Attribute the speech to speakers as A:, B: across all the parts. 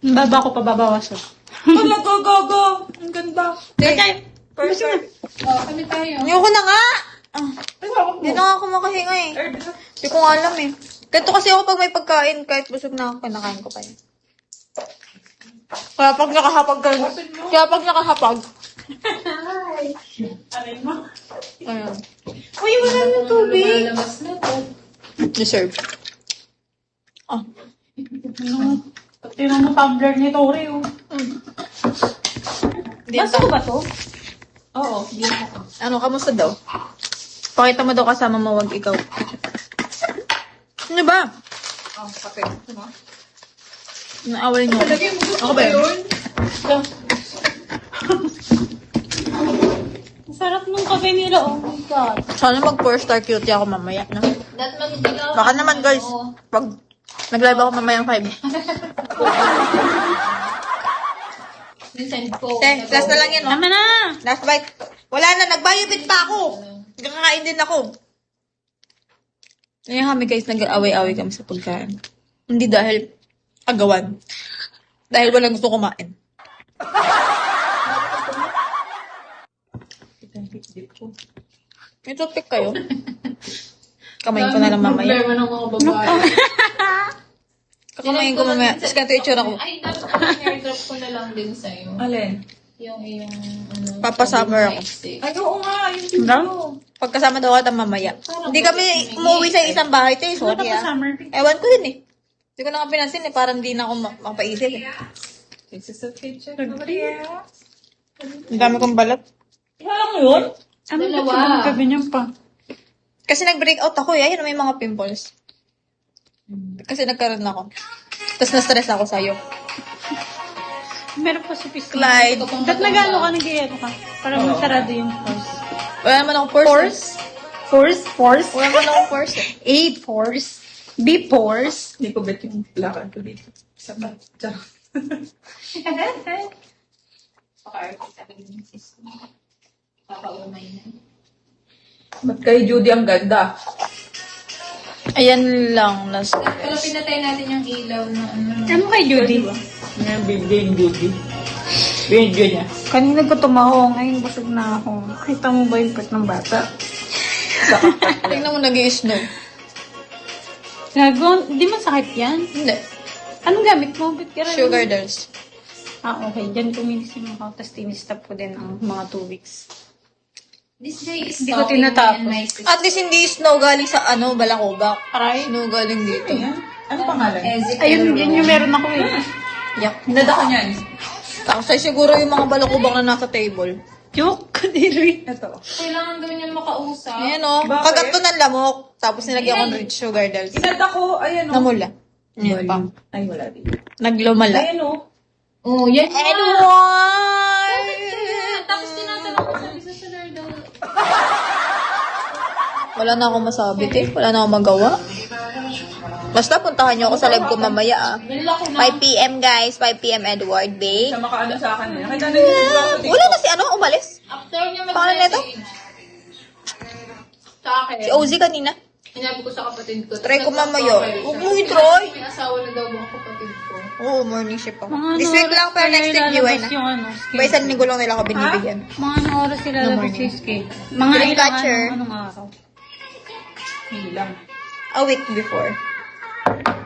A: Baba ko pa babawasan.
B: Talaga, gaga. Ang ganda.
A: Okay.
B: Perfect.
C: Kami tayo.
A: Ayoko na nga!
B: Ay, hawak mo.
A: Hindi na nga ako makahinga eh.
B: Herb.
A: Hindi ko nga alam eh. Ganito kasi ako pag may pagkain, kahit busog na ako, kinakain ko pa yun. Kaya pag nakahapag,
B: Aray mo.
A: ayun.
B: Uy, wala na tubig.
C: Lumalabas na to.
A: Deserve. Ah.
B: Tingnan mo tumbler ni Tori, oh. Basta ko ba to? Oo, di ako.
A: Ano, kamusta daw? Pakita mo daw kasama mo, wag ikaw. Ano ba?
B: Oh, kape. Ano?
A: Naawal niyo.
B: Palagay mo
A: Ako ba yun?
B: Ang sarap nung kape nila, oh my God.
A: Sana mag 4-star cutie ako mamaya, no?
C: That magdilaw.
A: Baka naman, guys. Pag nag-live ako mamayang 5.
C: Minsan ko.
A: Last na lang yan, no?
B: Tama na!
A: Last bite. Wala na, nagbayabit pa ako. Nagkakain din ako. Ngayon kami, guys, nag-away-away kami sa pagkain. Hindi dahil agawan. Dahil walang gusto kumain. May toothpick kayo? Kamayin ko na lang mamaya.
C: Problema ng mga babae.
A: Kakamayin ko mamaya. Tapos ganito yung itsura ko.
C: Ay, dapat airdrop ko na lang din sa'yo.
B: Alin?
C: Yung ano.
A: Papasummer ako.
B: Ay, oo nga. Yung dito.
A: No? Pagkasama daw kita mamaya. Hindi kami umuwi sa isang bahay, te. Sorry,
B: Wala pa
A: ah.
B: summer.
A: Ewan ko din eh. Hindi ko na nga pinansin eh. Parang hindi na ako mapaisip eh.
B: This is a picture.
A: Ang dami kong balat.
B: Wala mo yun?
A: Ano
C: Dalawa.
A: Gabi niya pa. Kasi nag-breakout ako eh. Ayun, may mga pimples. Kasi nagkaroon ako. Tapos na-stress ako sa'yo.
B: Meron pa si Piscine.
A: Clyde.
B: Ba't nag-ano ka, nag-iano ka? Para masarado yung force.
A: Wala naman akong purse.
B: Force?
A: Wala naman akong purse eh.
B: A force. B force. Hindi ko bet yung lakad ko dito. Sabat. Charot.
C: Paka-art sa akin yung sis. Papaumay na.
B: Ba't kay Judy ang ganda?
A: Ayan lang. Last
C: Pero pinatay natin yung ilaw na ano.
B: Ano kay Judy? Ngayon, bigay yung Judy. Video niya. Kanina ko tumaho, ngayon busog na ako. Kita mo ba yung pet ng bata?
A: tingnan mo nag-i-snow.
B: Gago, hindi man sakit yan.
A: Hindi.
B: Anong gamit mo? Ba't ka rin?
A: Sugar dolls.
B: Ah, okay. Diyan kuminising ako. Tapos tinistop ko din ang mga 2 weeks.
C: This day is
B: Hindi ko
C: stopping me
B: tinatapos.
C: and my sister.
A: At least hindi snow galing sa Balacobak. Aray, snow galing dito.
B: Ano pangalan?
C: Ezek
B: Ayun,
C: Euro.
B: yun yung meron ako eh.
A: Yak.
B: Nada ko niyan.
A: Tapos ay siguro yung mga balakubak na nasa table.
B: Joke, kadiri. Ito.
C: Kailangan daw niya makausap.
A: Ayan o.
B: Bakit?
A: Kagat to ng lamok. Tapos nilagyan ko ng rich sugar dolls.
B: Inada ko, ayan o.
A: Namula. Ayan pa.
B: Ay, wala din.
A: Naglumala.
B: Ayan o.
C: Oh, yan nga.
A: And why?
C: Tapos tinatanong ko sabi sa solar daw.
A: Wala na akong masabi, te. Wala na akong magawa. Basta puntahan niyo ako sa live ko mamaya, ah.
C: Nilaki na.
A: 5 p.m. guys. 5 p.m. Edward Bay.
B: Siya makaano sa akin eh. Nakita na yung sobrang ako dito.
A: Wala na si ano, umalis.
C: After niya
A: Paano nito?
C: Sa akin.
A: Si Ozzy kanina.
C: Sinabi ko sa kapatid ko.
A: Try ko
C: Tapos
A: mamaya.
C: nag-profile
A: Huwag
C: siya.
A: mo i-try.
C: May asawa na daw ang kapatid ko.
A: Oo, morning shift ako.
B: Mga
A: This
B: ano
A: week
B: oras
A: lang, pero
B: kaya
A: next week,
B: ilalabas
A: GY na.
B: yung ano,
A: Ba, isang linggo lang nila ako binibigyan.
B: Mga anong oras sila
A: No
B: lalabas
A: morning.
B: yung skate? Mga ilang
A: Dreamcatcher.
B: anong araw? Ilang.
A: A week before.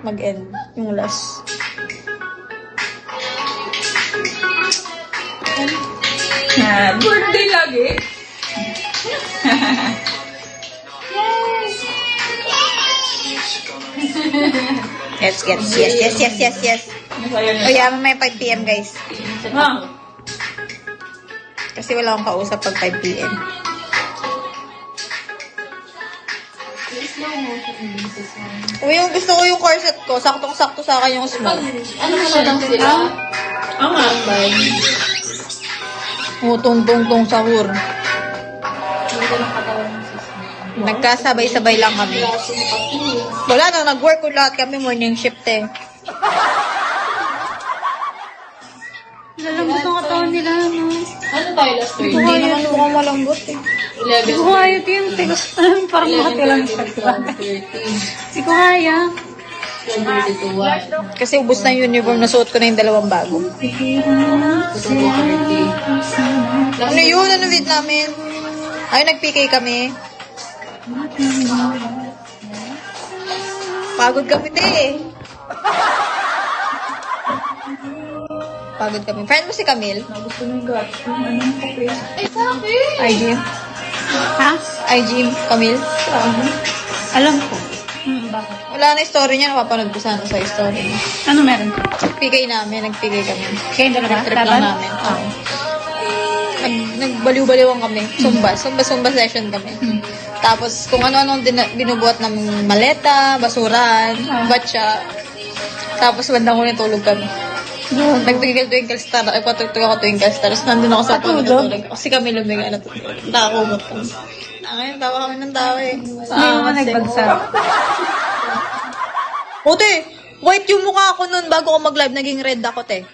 A: Mag-end. Yung last.
B: Birthday lagi?
A: Yes, yes.
B: Masaya
A: O
B: niya.
A: yeah, may 5 p.m. guys.
B: Ha?
A: Kasi wala akong kausap pag 5 p.m.
C: Slow motion basis mo.
A: O yung gusto ko yung corset ko, saktong-sakto sa akin yung small.
C: Ano mo na lang sila?
B: Ang nga.
A: Tong sahur.
C: Hindi ko lang katawan ng sister.
A: Nagkasabay-sabay lang kami. Wala na, nag-work ko lahat kami morning shift eh.
B: Lalambot ang katawan nila, no?
C: Ano tayo last
A: Hindi
C: Thursday?
A: naman mukhang malambot eh.
C: 11.
B: Hindi ko kaya ito yung tigas. Parang makatilang
C: 11,
B: sagwa.
C: 12, 13.
B: Hindi ko kaya.
C: 12:32.
A: Kasi ubos na yung uniform, nasuot ko na yung dalawang bago.
C: 12:30.
A: Ano yun? Ano with namin? Ay, nag-PK kami. Pagod kami, te. Pagod kami. Friend mo si Camille?
B: Gusto mo yung gato. Anong kape?
C: Ay, sa akin!
A: IG.
B: Ha?
A: IG, Camille.
B: Alam ko. Bakit?
A: Wala na story niya. Napapanood ko sana sa story niya.
B: Ano meron?
A: PK namin. Nag-PK kami.
B: Kayo dalawa?
A: Trip lang namin. Nagbaliw-baliwan kami. Zumba session kami. Tapos, kung ano-ano binubuhat ng maleta, basurahan, batya. Tapos, bandang huli tulog kami. Nagtwinkle star. Ay, patugtog ako twinkle star. Tapos, nandun ako sa puno natulog. Kasi kami lumiga na tulog. Nakakumot kami. Ngayon, tawa kami ng tawa eh.
B: Hindi mo nagbagsak.
A: Ote, white yung mukha ko nun bago ako mag-live. Naging red ako, te.